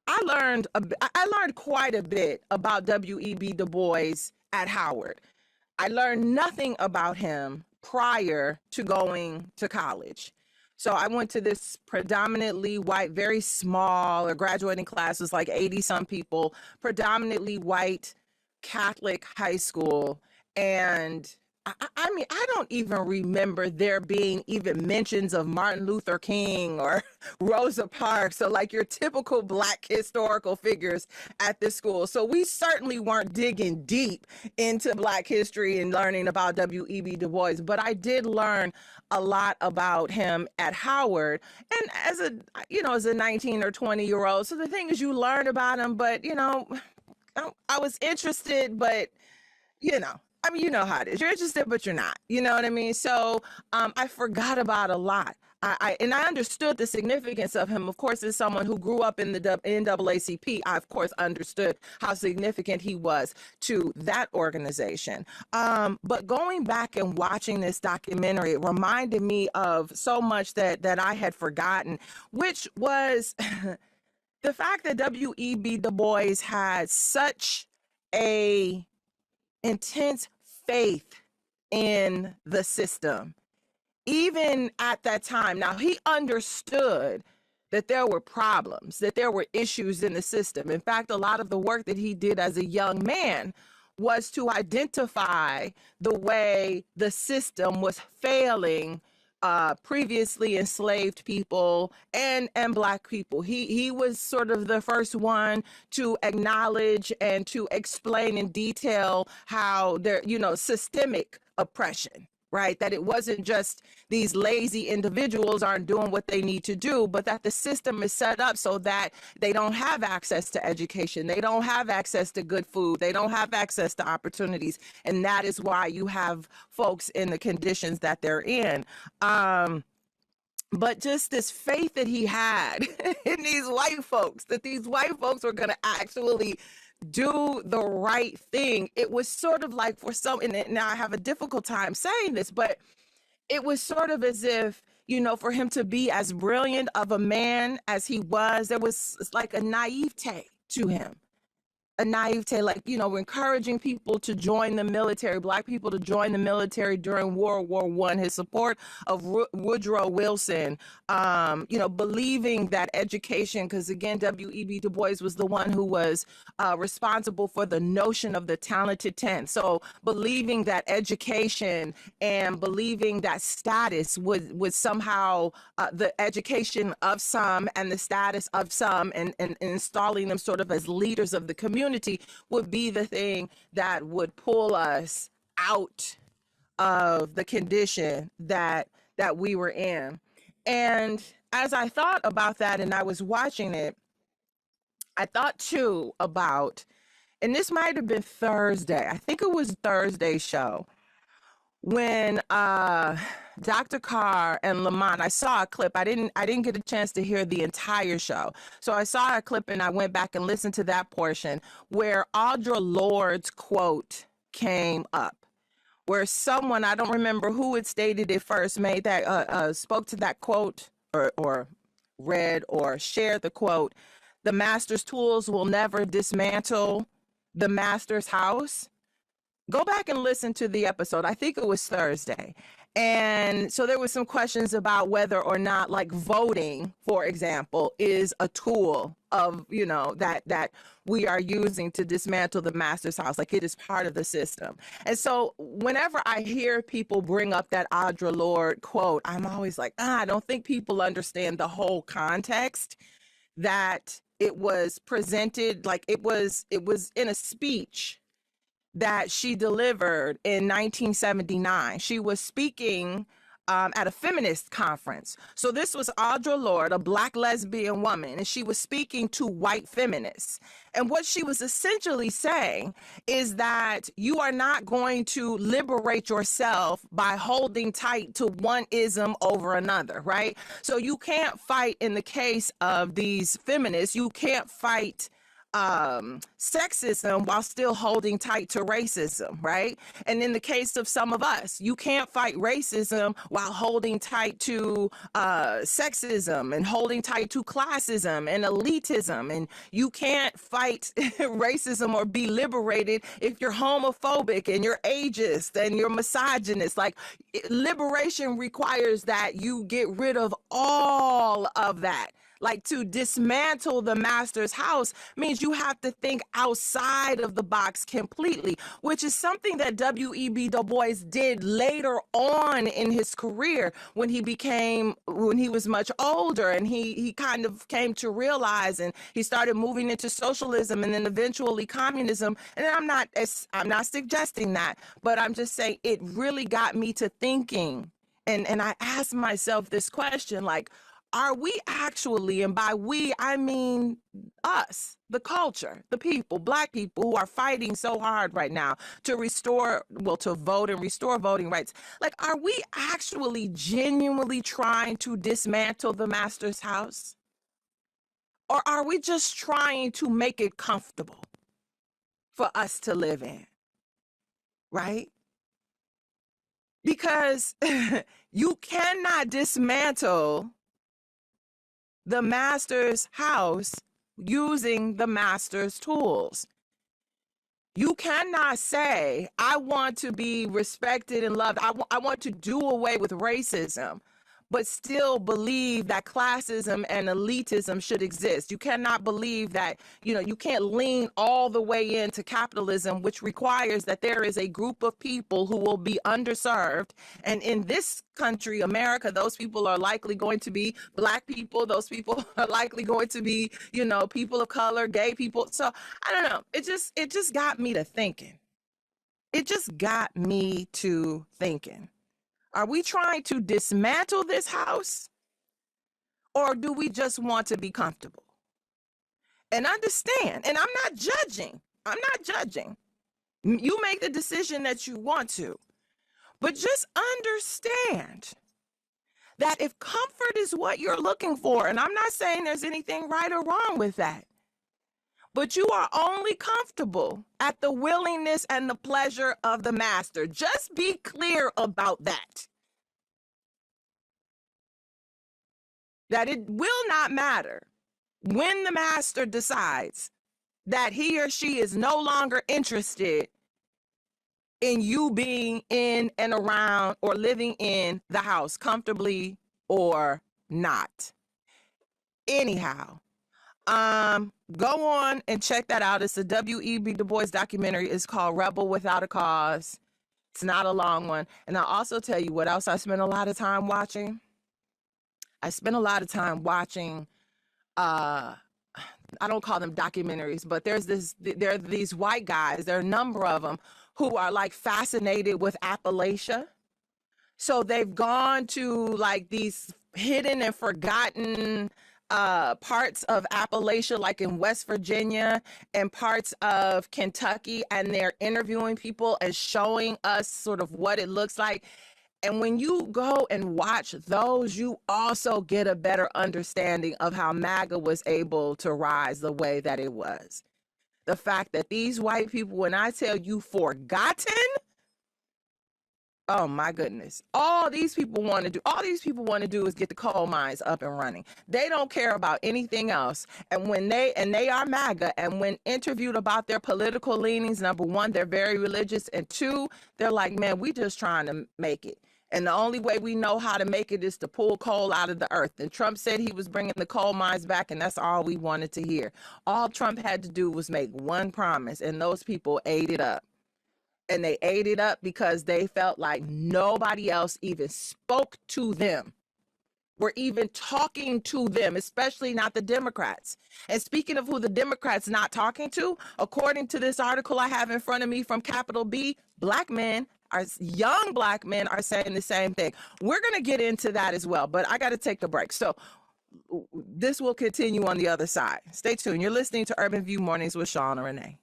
I learned quite a bit about W.E.B. Du Bois at Howard. I learned nothing about him prior to going to college. So I went to this predominantly white, very small, or graduating class was like 80 some people, predominantly white Catholic high school. And I mean, I don't even remember there being even mentions of Martin Luther King or Rosa Parks, so like your typical Black historical figures at this school. So we certainly weren't digging deep into Black history and learning about W.E.B. Du Bois, but I did learn a lot about him at Howard. And as a 19 or 20-year-old, so the thing is, you learn about him, but I was interested, but I mean, you know how it is. You're interested, but you're not. You know what I mean? So I forgot about a lot. And I understood the significance of him. Of course, as someone who grew up in the NAACP, I, of course, understood how significant he was to that organization. But going back and watching this documentary, it reminded me of so much that I had forgotten, which was the fact that W.E.B. Du Bois had such a intense faith in the system, even at that time. Now, he understood that there were problems, that there were issues in the system. In fact, a lot of the work that he did as a young man was to identify the way the system was failing previously enslaved people and Black people. He was sort of the first one to acknowledge and to explain in detail how there, systemic oppression, right? That it wasn't just these lazy individuals aren't doing what they need to do, but that the system is set up so that they don't have access to education. They don't have access to good food. They don't have access to opportunities. And that is why you have folks in the conditions that they're in. But just this faith that he had in these white folks, that these white folks were going to actually do the right thing. It was sort of like for some, and now I have a difficult time saying this, but it was sort of as if, for him to be as brilliant of a man as he was, there was like a naivete to him. A naivete, like, we're encouraging people to join the military, Black people to join the military during World War I, his support of Woodrow Wilson, believing that education, because again, W.E.B. Du Bois was the one who was responsible for the notion of the talented 10. So believing that education and believing that status would somehow, the education of some and the status of some and installing them sort of as leaders of the community would be the thing that would pull us out of the condition that we were in. And as I thought about that and I was watching it, I thought too about, and this might have been Thursday, I think it was Thursday's show, when Dr. Carr and Lamont, I saw a clip. I didn't get a chance to hear the entire show. So I saw a clip and I went back and listened to that portion where Audre Lorde's quote came up, where someone, I don't remember who had stated it first, made that, spoke to that quote or read or shared the quote, "The master's tools will never dismantle the master's house." Go back and listen to the episode. I think it was Thursday. And so there was some questions about whether or not, like, voting, for example, is a tool of, that we are using to dismantle the master's house. Like, it is part of the system. And so whenever I hear people bring up that Audre Lorde quote, I'm always like, I don't think people understand the whole context, that it was presented, like it was in a speech that she delivered in 1979. She was speaking at a feminist conference. So this was Audre Lorde, a Black lesbian woman, and she was speaking to white feminists. And what she was essentially saying is that you are not going to liberate yourself by holding tight to one ism over another, right? So you can't fight, in the case of these feminists, you can't fight sexism while still holding tight to racism, right? And in the case of some of us, you can't fight racism while holding tight to sexism and holding tight to classism and elitism. And you can't fight racism or be liberated if you're homophobic and you're ageist and you're misogynist. Like, liberation requires that you get rid of all of that. Like, to dismantle the master's house means you have to think outside of the box completely, which is something that W.E.B. Du Bois did later on in his career when he was much older, and he kind of came to realize, and he started moving into socialism and then eventually communism. And I'm not suggesting that, but I'm just saying it really got me to thinking. And I asked myself this question, like, are we actually, and by we, I mean us, the culture, the people, Black people who are fighting so hard right now to to vote and restore voting rights. Like, are we actually genuinely trying to dismantle the master's house? Or are we just trying to make it comfortable for us to live in? Right? Because you cannot dismantle the master's house using the master's tools. You cannot say, I want to be respected and loved. I want to do away with racism, but still believe that classism and elitism should exist. You cannot believe that, you can't lean all the way into capitalism, which requires that there is a group of people who will be underserved. And in this country, America, those people are likely going to be Black people. Those people are likely going to be, people of color, gay people. So I don't know. It just got me to thinking. Are we trying to dismantle this house, or do we just want to be comfortable? And understand, and I'm not judging. You make the decision that you want to, but just understand that if comfort is what you're looking for, and I'm not saying there's anything right or wrong with that, but you are only comfortable at the willingness and the pleasure of the master. Just be clear about that. That it will not matter when the master decides that he or she is no longer interested in you being in and around or living in the house comfortably or not. Anyhow, go on and check that out. It's a W.E.B. Du Bois documentary. It's called Rebel Without a Cause. It's not a long one. And I'll also tell you what else I spent a lot of time watching. I spent a lot of time watching, I don't call them documentaries, but there are these white guys, there are a number of them, who are like fascinated with Appalachia. So they've gone to like these hidden and forgotten parts of Appalachia, like in West Virginia and parts of Kentucky, and they're interviewing people and showing us sort of what it looks like. And when you go and watch those, you also get a better understanding of how MAGA was able to rise the way that it was. The fact that these white people, when I tell you forgotten, oh my goodness. All these people want to do is get the coal mines up and running. They don't care about anything else. And they are MAGA, and when interviewed about their political leanings, number one, they're very religious, and two, they're like, man, we just trying to make it. And the only way we know how to make it is to pull coal out of the earth. And Trump said he was bringing the coal mines back, and that's all we wanted to hear. All Trump had to do was make one promise, and those people ate it up. And they ate it up because they felt like nobody else even spoke to them, were even talking to them, especially not the Democrats. And speaking of who the Democrats not talking to, according to this article I have in front of me from Capital B, young black men are saying the same thing. We're going to get into that as well, but I got to take a break. So this will continue on the other side. Stay tuned. You're listening to Urban View Mornings with Sean and Renee.